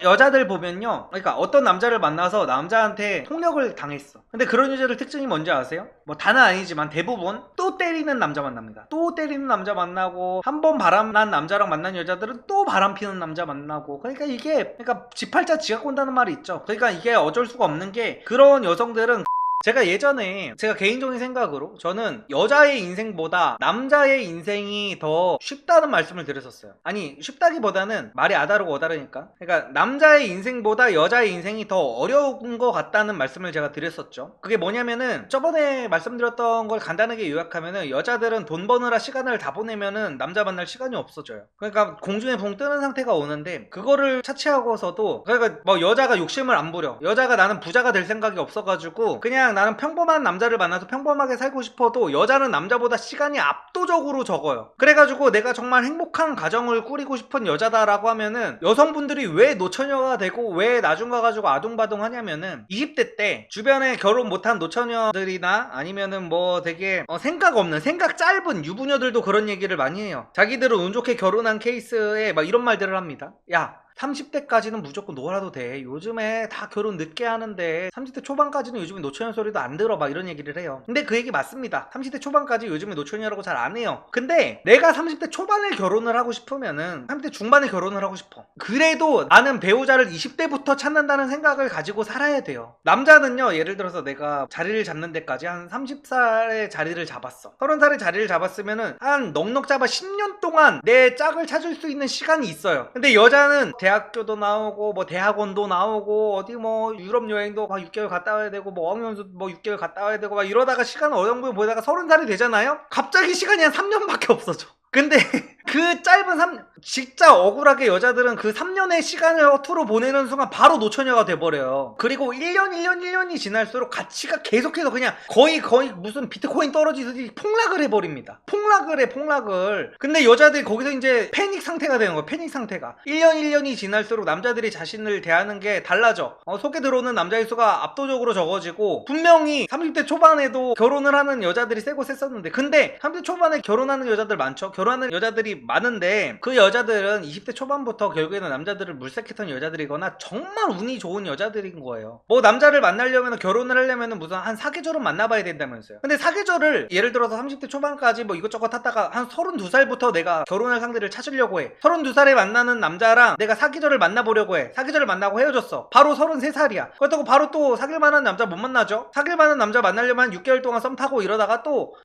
여자들 보면요, 그러니까 어떤 남자를 만나서 남자한테 폭력을 당했어. 근데 그런 여자들 특징이 뭔지 아세요? 뭐 다는 아니지만 대부분 또 때리는 남자 만납니다. 또 때리는 남자 만나고, 한 번 바람난 남자랑 만난 여자들은 또 바람 피는 남자 만나고. 그러니까 이게, 그러니까 지팔자 지가 꼰다는 말이 있죠. 그러니까 이게 어쩔 수가 없는 게, 그런 여성들은, 제가 예전에, 제가 개인적인 생각으로 저는 여자의 인생보다 남자의 인생이 더 쉽다는 말씀을 드렸었어요. 아니, 쉽다기보다는 말이 아다르고 어다르니까, 그러니까 남자의 인생보다 여자의 인생이 더 어려운 것 같다는 말씀을 제가 드렸었죠. 그게 뭐냐면은, 저번에 말씀드렸던 걸 간단하게 요약하면은, 여자들은 돈 버느라 시간을 다 보내면은 남자 만날 시간이 없어져요. 그러니까 공중에 붕 뜨는 상태가 오는데, 그거를 차치하고서도, 그러니까 뭐 여자가 욕심을 안 부려, 여자가 나는 부자가 될 생각이 없어가지고 그냥 나는 평범한 남자를 만나서 평범하게 살고 싶어도, 여자는 남자보다 시간이 압도적으로 적어요. 그래가지고 내가 정말 행복한 가정을 꾸리고 싶은 여자다라고 하면은, 여성분들이 왜 노처녀가 되고 왜 나중 가가지고 아둥바둥 하냐면은, 20대 때 주변에 결혼 못한 노처녀들이나 아니면은 뭐 되게 생각 없는, 생각 짧은 유부녀들도 그런 얘기를 많이 해요. 자기들은 운 좋게 결혼한 케이스에 막 이런 말들을 합니다. 야, 30대까지는 무조건 놀아도 돼. 요즘에 다 결혼 늦게 하는데 30대 초반까지는 요즘에 노처녀 소리도 안 들어, 막 이런 얘기를 해요. 근데 그 얘기 맞습니다. 30대 초반까지 요즘에 노처녀라고 잘 안 해요. 근데 내가 30대 초반에 결혼을 하고 싶으면은 30대 중반에 결혼을 하고 싶어. 그래도 나는 배우자를 20대부터 찾는다는 생각을 가지고 살아야 돼요. 남자는요, 예를 들어서 내가 자리를 잡는 데까지 한 30살의 자리를 잡았어. 30살의 자리를 잡았으면은 한 넉넉 잡아 10년 동안 내 짝을 찾을 수 있는 시간이 있어요. 근데 여자는 대학교도 나오고 뭐 대학원도 나오고 어디 뭐 유럽 여행도 막 6개월 갔다 와야 되고 뭐 어학연수 뭐 6개월 갔다 와야 되고 막 이러다가 시간을 어영부영 보다가 30살이 되잖아요? 갑자기 시간이 한 3년밖에 없어져. 근데 그 짧은 진짜 억울하게 여자들은 그 3년의 시간을 허투루 보내는 순간 바로 노처녀가 돼버려요. 그리고 1년이 지날수록 가치가 계속해서 그냥 거의 무슨 비트코인 떨어지듯이 폭락을 해버립니다. 폭락을. 근데 여자들이 거기서 이제 패닉 상태가 되는 거예요. 패닉 상태가. 1년이 지날수록 남자들이 자신을 대하는 게 달라져. 속에 들어오는 남자의 수가 압도적으로 적어지고, 분명히 30대 초반에도 결혼을 하는 여자들이 세고 셌었는데, 근데 30대 초반에 결혼하는 여자들 많죠. 결혼하는 여자들이 많은데, 그 여자들은 20대 초반부터 결국에는 남자들을 물색했던 여자들이거나 정말 운이 좋은 여자들인 거예요. 뭐 남자를 만나려면, 결혼을 하려면 무슨 한 4계절은 만나봐야 된다면서요. 근데 4계절을 예를 들어서 30대 초반까지 뭐 이것저것 하다가 한 32살부터 내가 결혼할 상대를 찾으려고 해. 32살에 만나는 남자랑 내가 4계절을 만나보려고 해. 4계절을 만나고 헤어졌어. 바로 33살이야. 그렇다고 바로 또 사귈 만한 남자 못 만나죠. 사귈 만한 남자 만나려면 한 6개월 동안 썸 타고 이러다가 또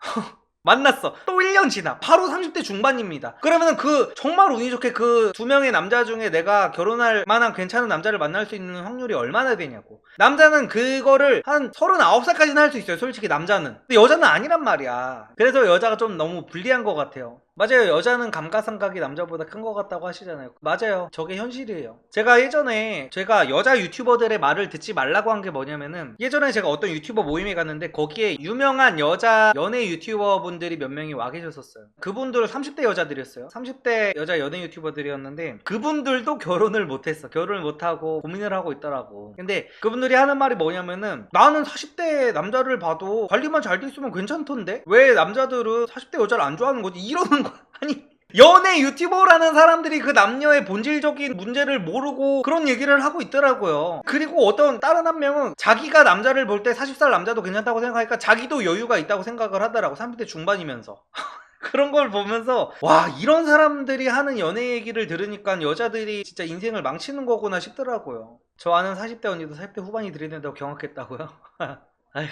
만났어. 또 1년 지나. 바로 30대 중반입니다. 그러면은 그 정말 운이 좋게 그 두 명의 남자 중에 내가 결혼할 만한 괜찮은 남자를 만날 수 있는 확률이 얼마나 되냐고. 남자는 그거를 한 39살까지는 할 수 있어요. 솔직히 남자는. 근데 여자는 아니란 말이야. 그래서 여자가 좀 너무 불리한 것 같아요. 맞아요. 여자는 감가상각이 남자보다 큰 것 같다고 하시잖아요. 맞아요. 저게 현실이에요. 제가 예전에 제가 여자 유튜버들의 말을 듣지 말라고 한 게 뭐냐면은, 예전에 제가 어떤 유튜버 모임에 갔는데 거기에 유명한 여자 연예 유튜버 분들이 몇 명이 와 계셨었어요. 그분들 30대 여자들이었어요. 30대 여자 연예 유튜버들이었는데 그분들도 결혼을 못했어. 결혼을 못하고 고민을 하고 있더라고. 근데 그분들이 하는 말이 뭐냐면은, 나는 40대 남자를 봐도 관리만 잘 돼 있으면 괜찮던데 왜 남자들은 40대 여자를 안 좋아하는 거지? 이러는 거야. 아니, 연애 유튜버라는 사람들이 그 남녀의 본질적인 문제를 모르고 그런 얘기를 하고 있더라고요. 그리고 어떤 다른 한 명은 자기가 남자를 볼 때 40살 남자도 괜찮다고 생각하니까 자기도 여유가 있다고 생각을 하더라고. 30대 중반이면서. 그런 걸 보면서, 와, 이런 사람들이 하는 연애 얘기를 들으니까 여자들이 진짜 인생을 망치는 거구나 싶더라고요. 저 아는 40대 언니도 40대 후반이 들이댄다고 경악했다고요? 아휴.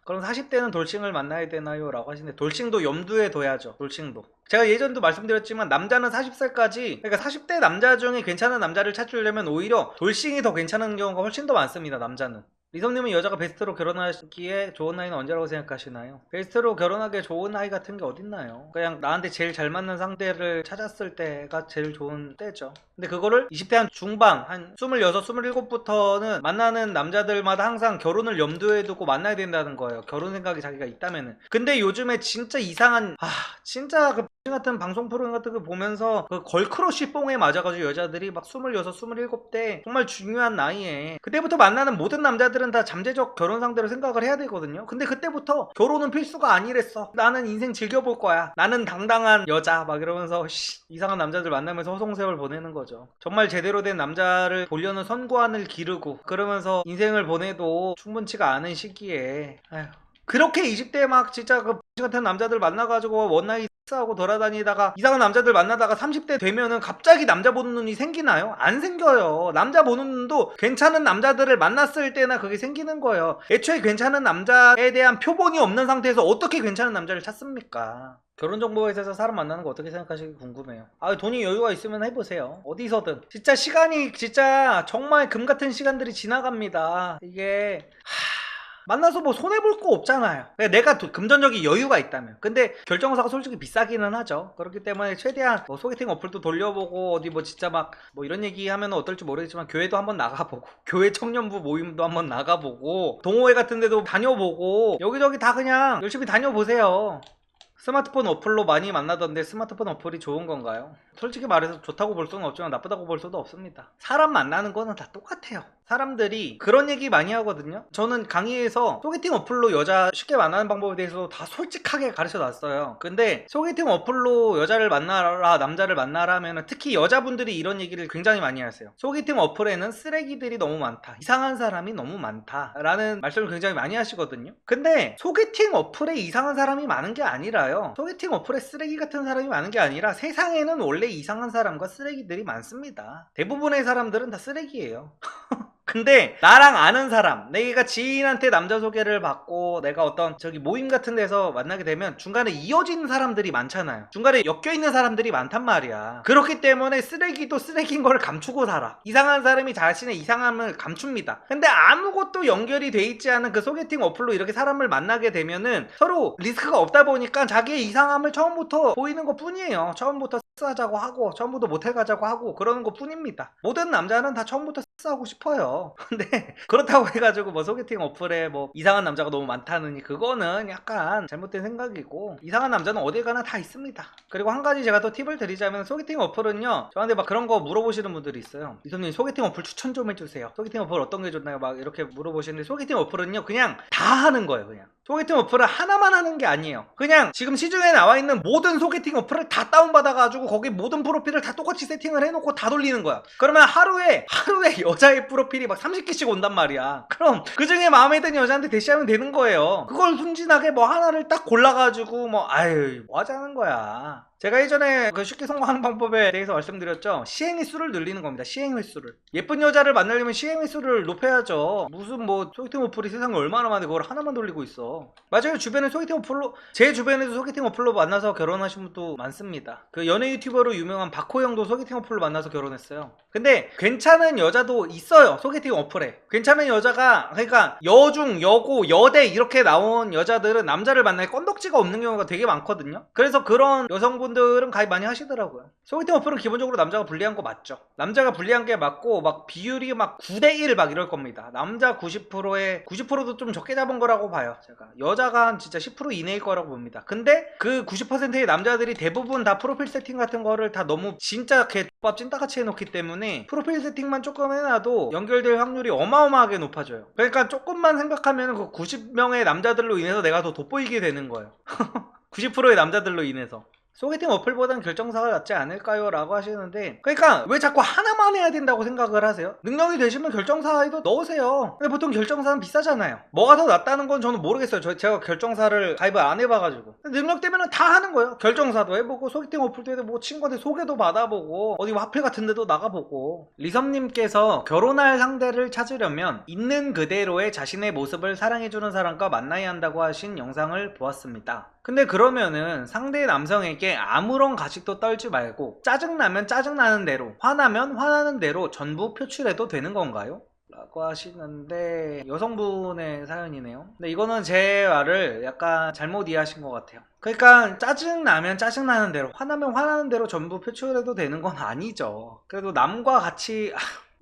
그럼 40대는 돌싱을 만나야 되나요? 라고 하시는데, 돌싱도 염두에 둬야죠. 돌싱도. 제가 예전도 말씀드렸지만 남자는 40살까지, 그러니까 40대 남자 중에 괜찮은 남자를 찾으려면 오히려 돌싱이 더 괜찮은 경우가 훨씬 더 많습니다. 남자는. 리성님은 여자가 베스트로 결혼하기에 좋은 나이는 언제라고 생각하시나요? 베스트로 결혼하기에 좋은 나이 같은 게 어딨나요? 그냥 나한테 제일 잘 맞는 상대를 찾았을 때가 제일 좋은 때죠. 근데 그거를 20대 한 중반, 한 26, 27부터는 만나는 남자들마다 항상 결혼을 염두에 두고 만나야 된다는 거예요. 결혼 생각이 자기가 있다면은. 근데 요즘에 진짜 이상한, 진짜 그 같은 방송 프로그램 같은 거 보면서 그 걸크러쉬 뽕에 맞아가지고 여자들이 막 26, 27대 정말 중요한 나이에 그때부터 만나는 모든 남자들 남자들은 다 잠재적 결혼 상대로 생각을 해야 되거든요. 근데 그때부터 결혼은 필수가 아니랬어. 나는 인생 즐겨볼 거야. 나는 당당한 여자 막 이러면서 이상한 남자들 만나면서 허송세월 보내는 거죠. 정말 제대로 된 남자를 보려는 선구안을 기르고 그러면서 인생을 보내도 충분치가 않은 시기에 그렇게 20대 막 진짜 그 같은 남자들 만나가지고 원나잇 하고 돌아다니다가 이상한 남자들 만나다가 30대 되면은 갑자기 남자 보는 눈이 생기나요? 안 생겨요. 남자 보는 눈도 괜찮은 남자들을 만났을 때나 그게 생기는 거예요. 애초에 괜찮은 남자에 대한 표본이 없는 상태에서 어떻게 괜찮은 남자를 찾습니까? 결혼정보회사에서 사람 만나는 거 어떻게 생각하시기 궁금해요. 돈이 여유가 있으면 해보세요. 어디서든. 진짜 시간이 진짜 정말 금 같은 시간들이 지나갑니다. 이게 만나서 뭐 손해볼 거 없잖아요. 내가 금전적인 여유가 있다면. 근데 결정사가 솔직히 비싸기는 하죠. 그렇기 때문에 최대한 뭐 소개팅 어플도 돌려보고 어디 뭐 진짜 막 뭐 이런 얘기 하면 어떨지 모르겠지만 교회도 한번 나가보고 교회 청년부 모임도 한번 나가보고 동호회 같은 데도 다녀보고 여기저기 다 그냥 열심히 다녀보세요. 스마트폰 어플로 많이 만나던데 스마트폰 어플이 좋은 건가요? 솔직히 말해서 좋다고 볼 수는 없지만 나쁘다고 볼 수도 없습니다. 사람 만나는 거는 다 똑같아요. 사람들이 그런 얘기 많이 하거든요. 저는 강의에서 소개팅 어플로 여자 쉽게 만나는 방법에 대해서 다 솔직하게 가르쳐 놨어요. 근데 소개팅 어플로 여자를 만나라 남자를 만나라 하면 특히 여자분들이 이런 얘기를 굉장히 많이 하세요. 소개팅 어플에는 쓰레기들이 너무 많다, 이상한 사람이 너무 많다 라는 말씀을 굉장히 많이 하시거든요. 근데 소개팅 어플에 이상한 사람이 많은 게 아니라요, 소개팅 어플에 쓰레기 같은 사람이 많은 게 아니라 세상에는 원래 이상한 사람과 쓰레기들이 많습니다. 대부분의 사람들은 다 쓰레기예요. 근데 나랑 아는 사람, 내가 지인한테 남자 소개를 받고 내가 어떤 저기 모임 같은 데서 만나게 되면 중간에 이어진 사람들이 많잖아요. 중간에 엮여있는 사람들이 많단 말이야. 그렇기 때문에 쓰레기도 쓰레기인 걸 감추고 살아. 이상한 사람이 자신의 이상함을 감춥니다. 근데 아무것도 연결이 돼 있지 않은 그 소개팅 어플로 이렇게 사람을 만나게 되면은 서로 리스크가 없다 보니까 자기의 이상함을 처음부터 보이는 것 뿐이에요. 처음부터 섹스하자고 하고 처음부터 모텔 가자고 하고 그러는 것 뿐입니다. 모든 남자는 다 처음부터 섹스하고 싶어요. 근데 그렇다고 해가지고 뭐 소개팅 어플에 뭐 이상한 남자가 너무 많다느니 그거는 약간 잘못된 생각이고, 이상한 남자는 어딜 가나 다 있습니다. 그리고 한 가지 제가 또 팁을 드리자면 소개팅 어플은요, 저한테 막 그런 거 물어보시는 분들이 있어요. 이선님 소개팅 어플 추천 좀 해주세요. 소개팅 어플 어떤 게 좋나요? 막 이렇게 물어보시는데 소개팅 어플은요 그냥 다 하는 거예요. 그냥 소개팅 어플은 하나만 하는 게 아니에요. 그냥 지금 시중에 나와 있는 모든 소개팅 어플을 다 다운받아가지고 거기 모든 프로필을 다 똑같이 세팅을 해놓고 다 돌리는 거야. 그러면 하루에 여자의 프로필이 막 30개씩 온단 말이야. 그럼 그 중에 마음에 드는 여자한테 대시하면 되는 거예요. 그걸 순진하게 뭐 하나를 딱 골라가지고 뭐 뭐 하자는 거야. 제가 예전에 그 쉽게 성공하는 방법에 대해서 말씀드렸죠. 시행 횟수를 늘리는 겁니다. 시행 횟수를. 예쁜 여자를 만나려면 시행 횟수를 높여야죠. 무슨 뭐 소개팅 어플이 세상에 얼마나 많은데 그걸 하나만 돌리고 있어. 맞아요. 주변에 소개팅 어플로, 제 주변에도 소개팅 어플로 만나서 결혼하신 분도 많습니다. 그 연예 유튜버로 유명한 박호영도 소개팅 어플로 만나서 결혼했어요. 근데 괜찮은 여자도 있어요. 소개팅 어플에 괜찮은 여자가, 그러니까 여중, 여고, 여대 이렇게 나온 여자들은 남자를 만날 건덕지가 없는 경우가 되게 많거든요. 그래서 그런 여성분들은 가입 많이 하시더라고요. 소개팅 어플은 기본적으로 남자가 불리한 거 맞죠. 남자가 불리한 게 맞고 막 비율이 막 9대1 막 이럴 겁니다. 남자 90%에 90%도 좀 적게 잡은 거라고 봐요. 제가 여자가 한 진짜 10% 이내일 거라고 봅니다. 근데 그 90%의 남자들이 대부분 다 프로필 세팅 같은 거를 다 너무 진짜 개밥 찐따같이 해놓기 때문에 프로필 세팅만 조금 해놔도 연결될 확률이 어마어마하게 높아져요. 그러니까 조금만 생각하면 그 90명의 남자들로 인해서 내가 더 돋보이게 되는 거예요. 90%의 남자들로 인해서. 소개팅 어플보단 결정사가 낫지 않을까요? 라고 하시는데, 그러니까 왜 자꾸 하나만 해야 된다고 생각을 하세요? 능력이 되시면 결정사에도 넣으세요. 근데 보통 결정사는 비싸잖아요. 뭐가 더 낫다는 건 저는 모르겠어요. 제가 결정사를 가입을 안 해봐가지고. 능력 되면 다 하는 거예요. 결정사도 해보고 소개팅 어플도 해보고 친구한테 소개도 받아보고 어디 와플 같은 데도 나가보고. 리섬님께서 결혼할 상대를 찾으려면 있는 그대로의 자신의 모습을 사랑해주는 사람과 만나야 한다고 하신 영상을 보았습니다. 근데 그러면은 상대 남성에게 아무런 가식도 떨지 말고 짜증나면 짜증나는 대로, 화나면 화나는 대로 전부 표출해도 되는 건가요? 라고 하시는데, 여성분의 사연이네요. 근데 이거는 제 말을 약간 잘못 이해하신 것 같아요. 그러니까 짜증나면 짜증나는 대로, 화나면 화나는 대로 전부 표출해도 되는 건 아니죠. 그래도 남과 같이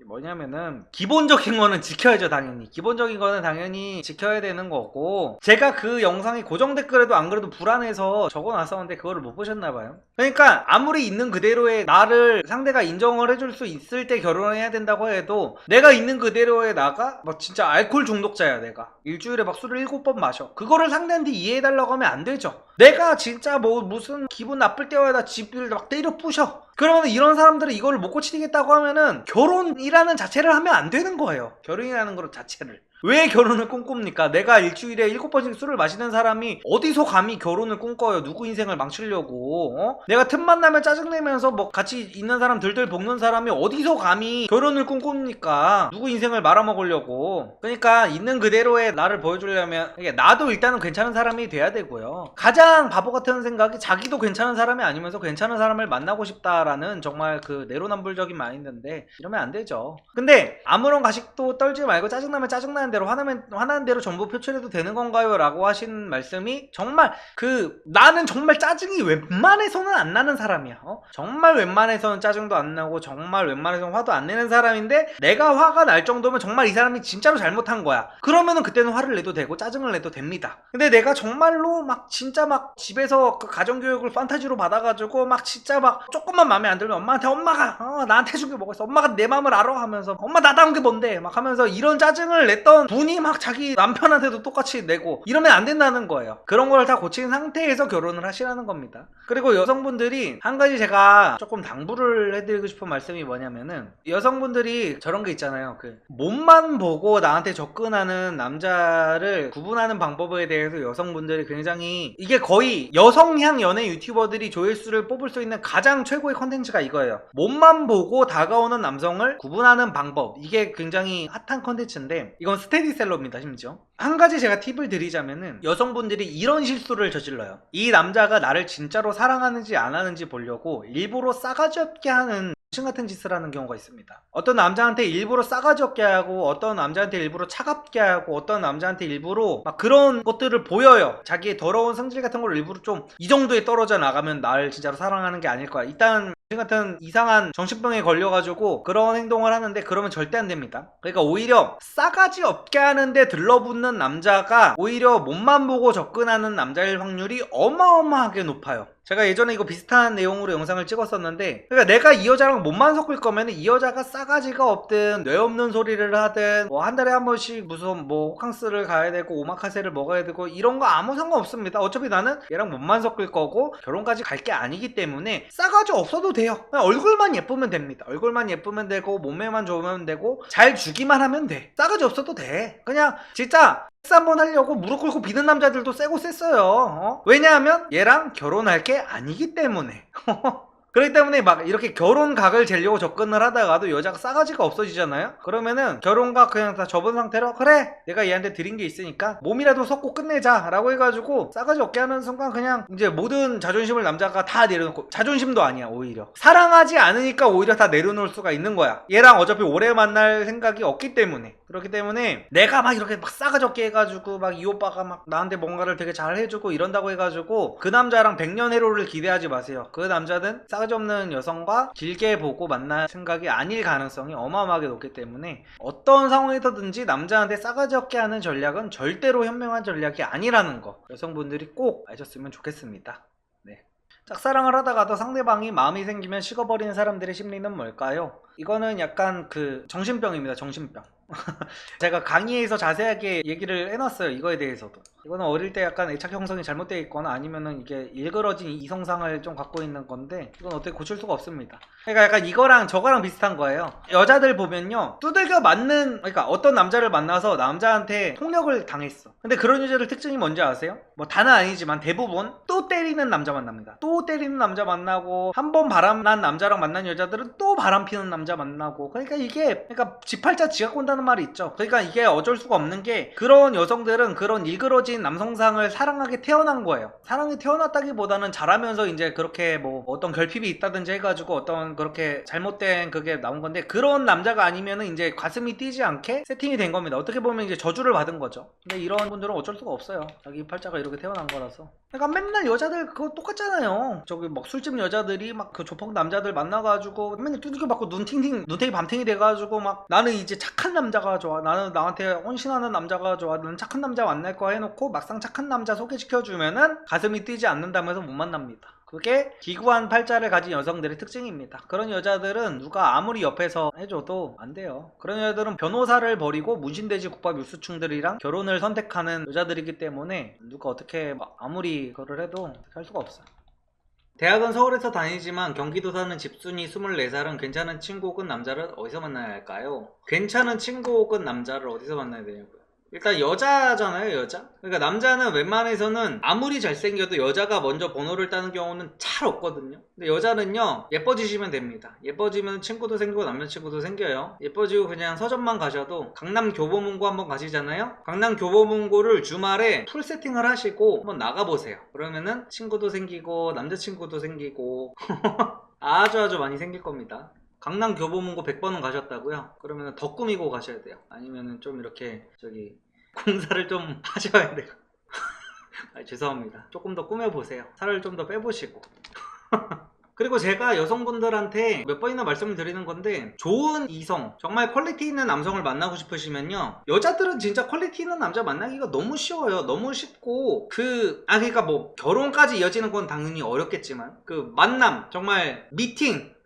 뭐냐면은 기본적인 거는 지켜야죠. 당연히 기본적인 거는 당연히 지켜야 되는 거고, 제가 그 영상이 고정 댓글에도 안 그래도 불안해서 적어놨었는데 그거를 못 보셨나봐요. 그러니까 아무리 있는 그대로의 나를 상대가 인정을 해줄 수 있을 때 결혼을 해야 된다고 해도, 내가 있는 그대로의 나가 막 진짜 알코올 중독자야. 내가 일주일에 막 술을 7번 마셔. 그거를 상대한테 이해해달라고 하면 안 되죠. 내가 진짜 뭐 무슨 기분 나쁠 때마다 집을 막 때려 부셔. 그러면 이런 사람들은 이거를 못 고치겠다고 하면은 결혼이라는 자체를 하면 안 되는 거예요. 결혼이라는 것 자체를. 왜 결혼을 꿈꿉니까? 내가 일주일에 7번씩 술을 마시는 사람이 어디서 감히 결혼을 꿈꿔요? 누구 인생을 망치려고? 내가 틈만 나면 짜증내면서 뭐 같이 있는 사람 들들 볶는 사람이 어디서 감히 결혼을 꿈꿉니까? 누구 인생을 말아먹으려고. 그러니까 있는 그대로의 나를 보여주려면 나도 일단은 괜찮은 사람이 돼야 되고요. 가장 바보 같은 생각이 자기도 괜찮은 사람이 아니면서 괜찮은 사람을 만나고 싶다라는 정말 그 내로남불적인 마인드인데, 이러면 안 되죠. 근데 아무런 가식도 떨지 말고 짜증나면 짜증나는 대로, 화나는 대로 전부 표출해도 되는 건가요? 라고 하신 말씀이 정말 나는 정말 짜증이 웬만해서는 안 나는 사람이야. 정말 웬만해서는 짜증도 안 나고 정말 웬만해서는 화도 안 내는 사람인데, 내가 화가 날 정도면 정말 이 사람이 진짜로 잘못한 거야. 그러면은 그때는 화를 내도 되고 짜증을 내도 됩니다. 근데 내가 정말로 막 진짜 막 집에서 그 가정교육을 판타지로 받아가지고 막 진짜 막 조금만 마음에 안 들면 엄마한테, 엄마가 나한테 해준 게 뭐가 있어, 엄마가 내 마음을 알아 하면서, 엄마 나다운 게 뭔데 막 하면서 이런 짜증을 냈던 분이 막 자기 남편한테도 똑같이 내고, 이러면 안 된다는 거예요. 그런 걸 다 고친 상태에서 결혼을 하시라는 겁니다. 그리고 여성분들이 한 가지 제가 조금 당부를 해드리고 싶은 말씀이 뭐냐면은, 여성분들이 저런 게 있잖아요. 그 몸만 보고 나한테 접근하는 남자를 구분하는 방법에 대해서 여성분들이 굉장히, 이게 거의 여성향 연애 유튜버들이 조회수를 뽑을 수 있는 가장 최고의 컨텐츠가 이거예요. 몸만 보고 다가오는 남성을 구분하는 방법. 이게 굉장히 핫한 컨텐츠인데, 이건 스테디셀러입니다. 심지어 한 가지 제가 팁을 드리자면은, 여성분들이 이런 실수를 저질러요. 이 남자가 나를 진짜로 사랑하는지 안 하는지 보려고 일부러 싸가지 없게 하는 같은 짓을 하는 경우가 있습니다. 어떤 남자한테 일부러 싸가지 없게 하고, 어떤 남자한테 일부러 차갑게 하고, 어떤 남자한테 일부러 막 그런 것들을 보여요. 자기의 더러운 성질 같은 걸 일부러 좀 이 정도에 떨어져 나가면 나를 진짜로 사랑하는 게 아닐 거야. 일단 같은 이상한 정신병에 걸려가지고 그런 행동을 하는데, 그러면 절대 안 됩니다. 그러니까 오히려 싸가지 없게 하는데 들러붙는 남자가 오히려 몸만 보고 접근하는 남자일 확률이 어마어마하게 높아요. 제가 예전에 이거 비슷한 내용으로 영상을 찍었었는데, 그러니까 내가 이 여자랑 몸만 섞을 거면 이 여자가 싸가지가 없든 뇌 없는 소리를 하든 뭐 한 달에 한 번씩 무슨 뭐 호캉스를 가야 되고 오마카세를 먹어야 되고 이런 거 아무 상관없습니다. 어차피 나는 얘랑 몸만 섞을 거고 결혼까지 갈 게 아니기 때문에 싸가지 없어도 돼요. 그냥 얼굴만 예쁘면 됩니다. 얼굴만 예쁘면 되고 몸매만 좋으면 되고 잘 주기만 하면 돼. 싸가지 없어도 돼. 그냥 진짜 한번 하려고 무릎 꿇고 비는 남자들도 세고 셌어요. 왜냐하면 얘랑 결혼할 게 아니기 때문에. 그렇기 때문에 막 이렇게 결혼각을 재려고 접근을 하다가도 여자가 싸가지가 없어지잖아요. 그러면은 결혼각 그냥 다 접은 상태로, 그래 내가 얘한테 드린 게 있으니까 몸이라도 섞고 끝내자 라고 해가지고 싸가지 없게 하는 순간 그냥 이제 모든 자존심을 남자가 다 내려놓고, 자존심도 아니야, 오히려 사랑하지 않으니까 오히려 다 내려놓을 수가 있는 거야. 얘랑 어차피 오래 만날 생각이 없기 때문에. 그렇기 때문에 내가 막 이렇게 막 싸가지 없게 해가지고 막 이 오빠가 막 나한테 뭔가를 되게 잘 해주고 이런다고 해가지고 그 남자랑 100년 해로를 기대하지 마세요. 그 남자는 싸가지 없는 여성과 길게 보고 만날 생각이 아닐 가능성이 어마어마하게 높기 때문에, 어떤 상황에서든지 남자한테 싸가지 없게 하는 전략은 절대로 현명한 전략이 아니라는 거 여성분들이 꼭 아셨으면 좋겠습니다. 네. 짝사랑을 하다가도 상대방이 마음이 생기면 식어버리는 사람들의 심리는 뭘까요? 이거는 약간 그 정신병입니다. 정신병. 제가 강의에서 자세하게 얘기를 해놨어요. 이거에 대해서도. 이거는 어릴 때 약간 애착 형성이 잘못되어 있거나 아니면은 이게 일그러진 이성상을 좀 갖고 있는 건데, 이건 어떻게 고칠 수가 없습니다. 그러니까 약간 이거랑 저거랑 비슷한 거예요. 여자들 보면요, 두들겨 맞는, 그러니까 어떤 남자를 만나서 남자한테 폭력을 당했어. 근데 그런 여자들 특징이 뭔지 아세요? 뭐 다는 아니지만 대부분 또 때리는 남자 만납니다. 또 때리는 남자 만나고, 한 번 바람난 남자랑 만난 여자들은 또 바람 피는 남자 만나고. 그러니까 이게 지팔자 지가 꼰다는 말이 있죠. 그러니까 이게 어쩔 수가 없는 게, 그런 여성들은 그런 일그러진 남성상을 사랑하게 태어난 거예요. 사랑이 태어났다기보다는 자라면서 이제 그렇게 뭐 어떤 결핍이 있다든지 해가지고 어떤 그렇게 잘못된 그게 나온 건데, 그런 남자가 아니면은 이제 가슴이 뛰지 않게 세팅이 된 겁니다. 어떻게 보면 이제 저주를 받은 거죠. 근데 이런 분들은 어쩔 수가 없어요. 자기 팔자가 이렇게 태어난 거라서. 그러니까 맨날 여자들 그거 똑같잖아요. 저기 막 술집 여자들이 막 그 조폭 남자들 만나가지고 맨날 두들겨 맞고 눈 팅 팅팅 눈탱이 밤탱이 돼가지고 막 나는 이제 착한 남자가 좋아, 나는 나한테 헌신하는 남자가 좋아, 나는 착한 남자 만날 거야 해놓고 막상 착한 남자 소개시켜주면은 가슴이 뛰지 않는다면서 못 만납니다. 그게 기구한 팔자를 가진 여성들의 특징입니다. 그런 여자들은 누가 아무리 옆에서 해줘도 안 돼요. 그런 여자들은 변호사를 버리고 문신돼지 국밥 유수충들이랑 결혼을 선택하는 여자들이기 때문에 누가 어떻게 아무리 그걸 해도 할 수가 없어요. 대학은 서울에서 다니지만 경기도 사는 집순이 24살은 괜찮은 친구 혹은 남자를 어디서 만나야 할까요? 괜찮은 친구 혹은 남자를 어디서 만나야 되냐고요? 일단 여자잖아요, 여자? 그러니까 남자는 웬만해서는 아무리 잘생겨도 여자가 먼저 번호를 따는 경우는 잘 없거든요. 근데 여자는요, 예뻐지시면 됩니다. 예뻐지면 친구도 생기고 남자친구도 생겨요. 예뻐지고 그냥 서점만 가셔도 강남 교보문고 한번 가시잖아요? 강남 교보문고를 주말에 풀 세팅을 하시고 한번 나가보세요. 그러면은 친구도 생기고 남자친구도 생기고 아주 많이 생길 겁니다. 강남 교보문고 100번은 가셨다고요? 그러면 더 꾸미고 가셔야 돼요. 아니면은 좀 이렇게 공사를 좀 하셔야 돼요. 죄송합니다. 조금 더 꾸며보세요. 살을 좀 더 빼보시고. 그리고 제가 여성분들한테 몇 번이나 말씀을 드리는 건데, 좋은 이성, 정말 퀄리티 있는 남성을 만나고 싶으시면요, 여자들은 진짜 퀄리티 있는 남자 만나기가 너무 쉬워요. 너무 쉽고 그러니까 뭐 결혼까지 이어지는 건 당연히 어렵겠지만 그 만남, 정말 미팅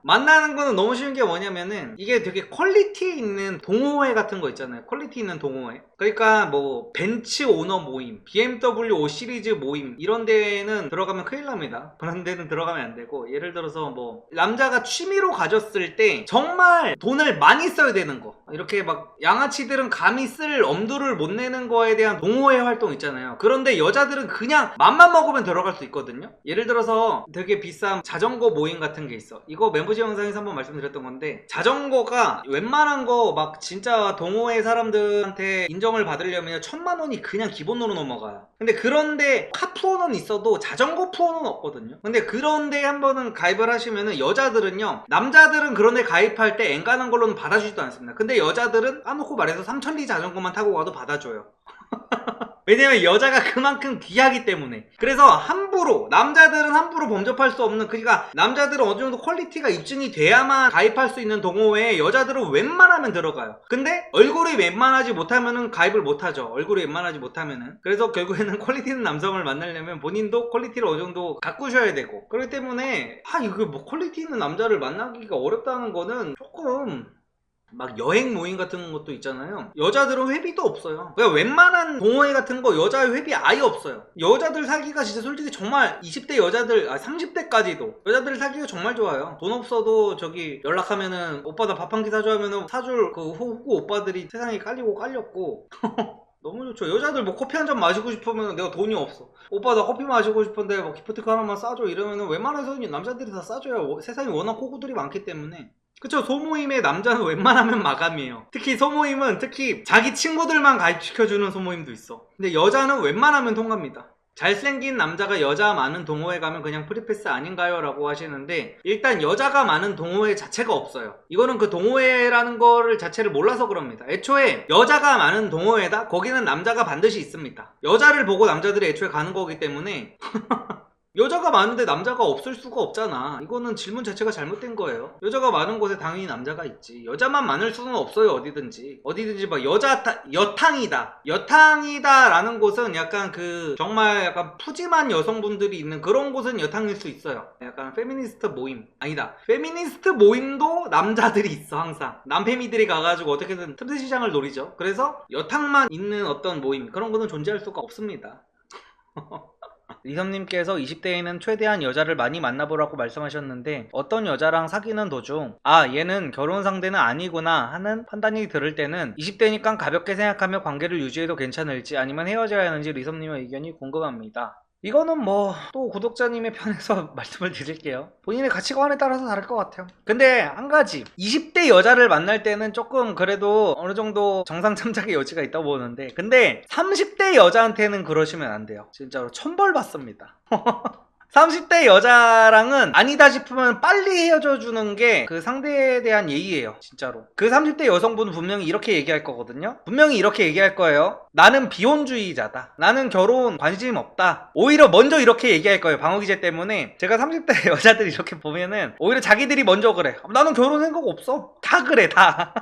만나는 거는 너무 쉬운 게 뭐냐면은, 이게 되게 퀄리티 있는 동호회 같은 거 있잖아요. 퀄리티 있는 동호회. 그러니까 뭐 벤츠 오너 모임, BMW 5 시리즈 모임, 이런 데는 들어가면 큰일 납니다. 그런 데는 들어가면 안 되고, 예를 들어서 뭐 남자가 취미로 가졌을 때 정말 돈을 많이 써야 되는 거, 이렇게 막 양아치들은 감히 쓸 엄두를 못 내는 거에 대한 동호회 활동 있잖아요. 그런데 여자들은 그냥 맘만 먹으면 들어갈 수 있거든요. 예를 들어서 되게 비싼 자전거 모임 같은 게 있어. 이거 멤버십 영상에서 한번 말씀드렸던 건데, 자전거가 웬만한 거 막 진짜 동호회 사람들한테 인정을 받으려면 1000만원이 그냥 기본으로 넘어가요. 근데 그런데 카푸어는 있어도 자전거 푸어는 없거든요. 근데 그런데 한번은 가입을 하시면은, 여자들은요, 남자들은 그런데 가입할 때 엔간한 걸로는 받아주지도 않습니다. 근데 여자들은 까놓고 말해서 3000리 자전거만 타고 가도 받아줘요. 왜냐면 여자가 그만큼 귀하기 때문에. 그래서 함부로, 남자들은 함부로 범접할 수 없는, 그러니까 남자들은 어느 정도 퀄리티가 입증이 돼야만 가입할 수 있는 동호회에 여자들은 웬만하면 들어가요. 근데 얼굴이 웬만하지 못하면은 가입을 못하죠. 얼굴이 웬만하지 못하면은. 그래서 결국에는 퀄리티 있는 남성을 만나려면 본인도 퀄리티를 어느 정도 가꾸셔야 되고, 그렇기 때문에 이거 뭐 퀄리티 있는 남자를 만나기가 어렵다는 거는 조금, 막 여행 모임 같은 것도 있잖아요. 여자들은 회비도 없어요. 그러니까 웬만한 동호회 같은 거 여자 회비 아예 없어요. 여자들 사기가 진짜 솔직히 정말 20대 여자들, 30대까지도 여자들 사기가 정말 좋아요. 돈 없어도 연락하면은 오빠 나 밥 한 끼 사줘 하면은 사줄 그 호구 오빠들이 세상에 깔리고 깔렸고 너무 좋죠. 여자들 뭐 커피 한 잔 마시고 싶으면 내가 돈이 없어, 오빠 나 커피 마시고 싶은데 뭐 기프티콘 하나만 싸줘 이러면은 웬만해서는 남자들이 다 싸줘요. 세상에 워낙 호구들이 많기 때문에. 그쵸. 소모임에 남자는 웬만하면 마감이에요. 특히 소모임은 특히 자기 친구들만 가입시켜주는 소모임도 있어. 근데 여자는 웬만하면 통과합니다. 잘생긴 남자가 여자 많은 동호회 가면 그냥 프리패스 아닌가요? 라고 하시는데, 일단 여자가 많은 동호회 자체가 없어요. 이거는 그 동호회라는 거를 자체를 몰라서 그럽니다. 애초에 여자가 많은 동호회다? 거기는 남자가 반드시 있습니다. 여자를 보고 남자들이 애초에 가는 거기 때문에 여자가 많은데 남자가 없을 수가 없잖아. 이거는 질문 자체가 잘못된 거예요. 여자가 많은 곳에 당연히 남자가 있지. 여자만 많을 수는 없어요. 어디든지 막 여탕이다 라는 곳은 약간 정말 약간 푸짐한 여성분들이 있는 그런 곳은 여탕일 수 있어요. 약간 페미니스트 모임, 아니다, 페미니스트 모임도 남자들이 있어. 항상 남페미들이 가가지고 어떻게든 틈새 시장을 노리죠. 그래서 여탕만 있는 어떤 모임, 그런 거는 존재할 수가 없습니다. 리섬님께서 20대에는 최대한 여자를 많이 만나보라고 말씀하셨는데, 어떤 여자랑 사귀는 도중 얘는 결혼 상대는 아니구나 하는 판단이 들을 때는 20대니까 가볍게 생각하며 관계를 유지해도 괜찮을지, 아니면 헤어져야 하는지 리섬님의 의견이 궁금합니다. 이거는 뭐 또 구독자님의 편에서 말씀을 드릴게요. 본인의 가치관에 따라서 다를 것 같아요. 근데 한 가지, 20대 여자를 만날 때는 조금 그래도 어느 정도 정상 참작의 여지가 있다고 보는데, 근데 30대 여자한테는 그러시면 안 돼요. 진짜로 천벌 받습니다. 30대 여자랑은 아니다 싶으면 빨리 헤어져 주는 게 그 상대에 대한 예의예요. 진짜로. 그 30대 여성분은 분명히 이렇게 얘기할 거거든요. 분명히 이렇게 얘기할 거예요. 나는 비혼주의자다. 나는 결혼 관심 없다. 오히려 먼저 이렇게 얘기할 거예요. 방어기제 때문에. 제가 30대 여자들이 이렇게 보면은 오히려 자기들이 먼저 그래. 나는 결혼 생각 없어. 다 그래, 다.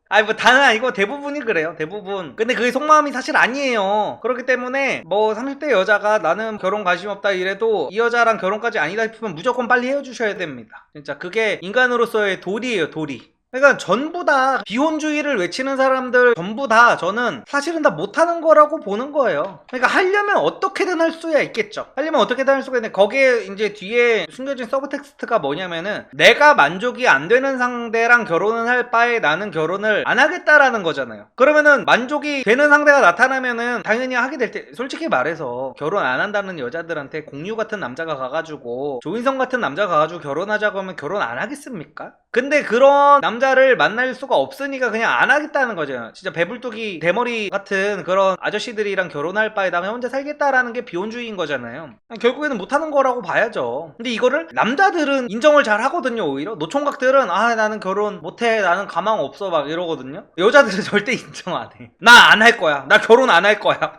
아니 뭐 다는 아니고 대부분이 그래요. 대부분. 근데 그게 속마음이 사실 아니에요. 그렇기 때문에 뭐 30대 여자가 나는 결혼 관심 없다 이래도 이 여자랑 결혼까지 아니다 싶으면 무조건 빨리 헤어주셔야 됩니다. 진짜 그게 인간으로서의 도리예요, 도리. 그러니까 전부 다 비혼주의를 외치는 사람들 전부 다 저는 사실은 다 못하는 거라고 보는 거예요. 그러니까 하려면 어떻게든 할 수야 있겠죠. 하려면 어떻게든 할 수가 있는데 거기에 이제 뒤에 숨겨진 서브텍스트가 뭐냐면은 내가 만족이 안 되는 상대랑 결혼을 할 바에 나는 결혼을 안 하겠다라는 거잖아요. 그러면은 만족이 되는 상대가 나타나면은 당연히 하게 될 때, 솔직히 말해서 결혼 안 한다는 여자들한테 공유 같은 남자가 가가지고 조인성 같은 남자가 가가지고 결혼하자고 하면 결혼 안 하겠습니까? 근데 그런 남자를 만날 수가 없으니까 그냥 안 하겠다는 거죠. 진짜 배불뚝이 대머리 같은 그런 아저씨들이랑 결혼할 바에다 그냥 혼자 살겠다라는 게 비혼주의인 거잖아요. 결국에는 못하는 거라고 봐야죠. 근데 이거를 남자들은 인정을 잘 하거든요. 오히려 노총각들은 아 나는 결혼 못해, 나는 가망 없어 막 이러거든요. 여자들은 절대 인정 안 해. 나 안 할 거야, 나 결혼 안 할 거야.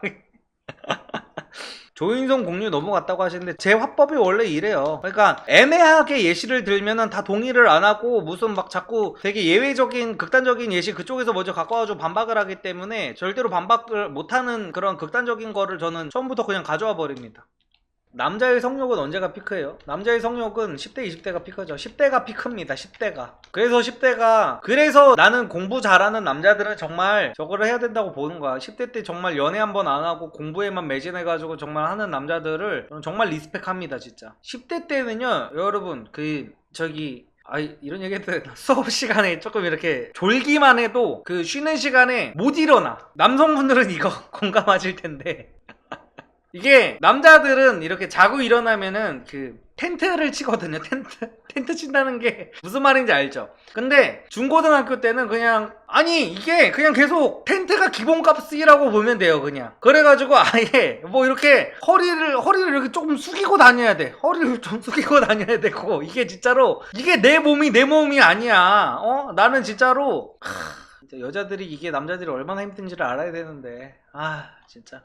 조인성 공유 넘어갔다고 하시는데 제 화법이 원래 이래요. 그러니까 애매하게 예시를 들면은 다 동의를 안 하고 무슨 막 자꾸 되게 예외적인 극단적인 예시 그쪽에서 먼저 갖고 와가지고 반박을 하기 때문에 절대로 반박을 못하는 그런 극단적인 거를 저는 처음부터 그냥 가져와 버립니다. 남자의 성욕은 언제가 피크예요? 남자의 성욕은 10대, 20대가 피크죠. 10대가 피크입니다. 10대가. 그래서 나는 공부 잘하는 남자들은 정말 저거를 해야 된다고 보는 거야. 10대 때 정말 연애 한 번 안 하고 공부에만 매진해가지고 정말 하는 남자들을 저는 정말 리스펙합니다. 진짜. 10대 때는요, 여러분, 이런 얘기 해도 되나? 수업 시간에 조금 이렇게 졸기만 해도 그 쉬는 시간에 못 일어나. 남성분들은 이거 공감하실 텐데. 이게 남자들은 이렇게 자고 일어나면은 그 텐트를 치거든요. 텐트 친다는 게 무슨 말인지 알죠? 근데 중고등학교 때는 그냥 이게 그냥 계속 텐트가 기본값이라고 보면 돼요. 그냥 그래가지고 아예 뭐 이렇게 허리를 이렇게 조금 숙이고 다녀야 돼. 허리를 좀 숙이고 다녀야 되고 이게 진짜로 이게 내 몸이 아니야. 나는 진짜로 진짜 여자들이 이게 남자들이 얼마나 힘든지를 알아야 되는데 진짜